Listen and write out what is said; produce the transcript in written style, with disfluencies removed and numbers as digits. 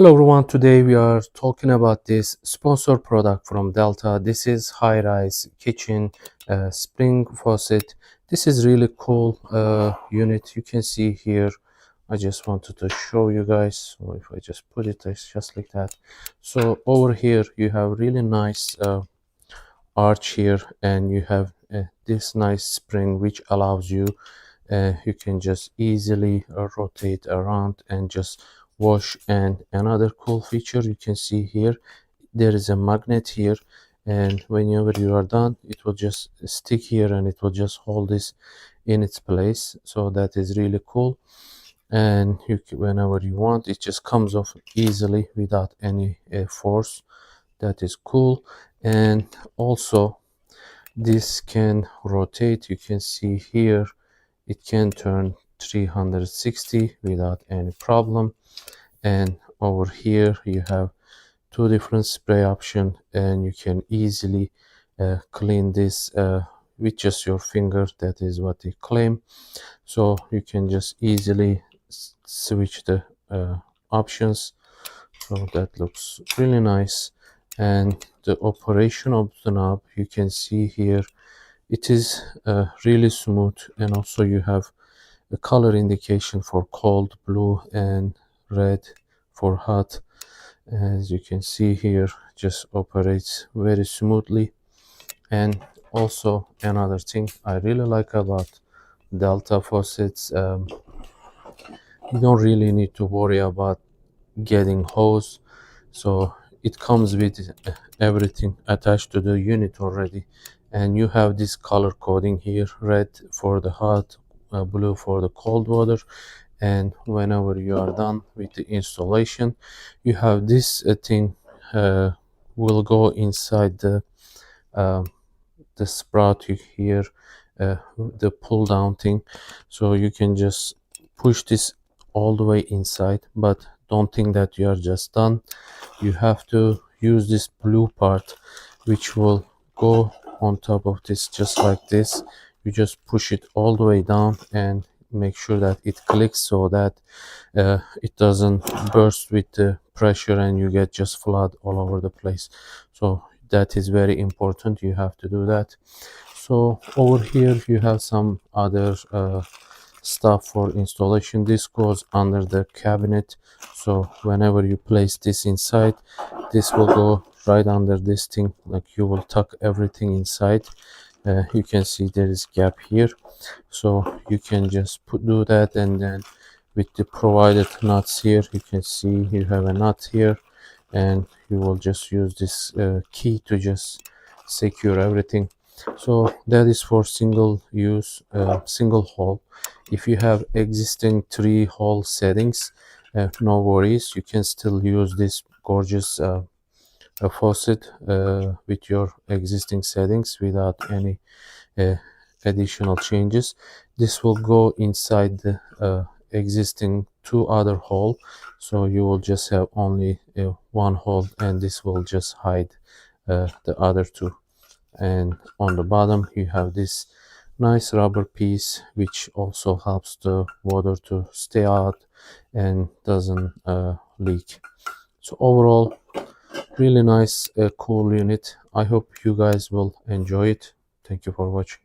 Hello everyone, today we are talking about this sponsored product from Delta. This is high-rise kitchen spring faucet. This is really cool unit. You can see here, I just wanted to show you guys. So if I just put it, it's just like that. So over here you have really nice arch here, and you have this nice spring which allows you you can just easily rotate around and just wash. And another cool feature you can see here, there is a magnet here, and whenever you are done it will just stick here and it will just hold this in its place. So that is really cool, and whenever you want, it just comes off easily without any force. That is cool. And also this can rotate. You can see here it can turn 360 without any problem. And over here you have two different spray options, and you can easily clean this with just your finger. That is what they claim. So you can just easily switch the options. So that looks really nice. And the operation of the knob, you can see here, it is really smooth. And also you have the color indication for cold, blue, and red for hot. As you can see here, just operates very smoothly. And also another thing I really like about Delta faucets, you don't really need to worry about getting hose. So it comes with everything attached to the unit already, and you have this color coding here: red for the hot, blue for the cold water. And whenever you are done with the installation, you have this thing will go inside uh, the sprout here, the pull down thing. So you can just push this all the way inside, but don't think that you are just done. You have to use this blue part which will go on top of this, just like this. You just push it all the way down and make sure that it clicks, so that it doesn't burst with the pressure and you get just flood all over the place. So that is very important. You have to do that. So over here you have some other stuff for installation. This goes under the cabinet, so whenever you place this inside, this will go right under this thing. Like, you will tuck everything inside. You can see there is gap here, so you can just do that. And then with the provided nuts here, you can see you have a nut here, and you will just use this key to just secure everything. So that is for single use, single hole. If you have existing 3-hole settings, no worries, you can still use this gorgeous faucet with your existing settings without any additional changes. This will go inside the existing 2 other hole, so you will just have only 1 hole, and this will just hide the other 2. And on the bottom you have this nice rubber piece which also helps the water to stay out and doesn't leak. So overall, really nice, cool unit. I hope you guys will enjoy it. Thank you for watching.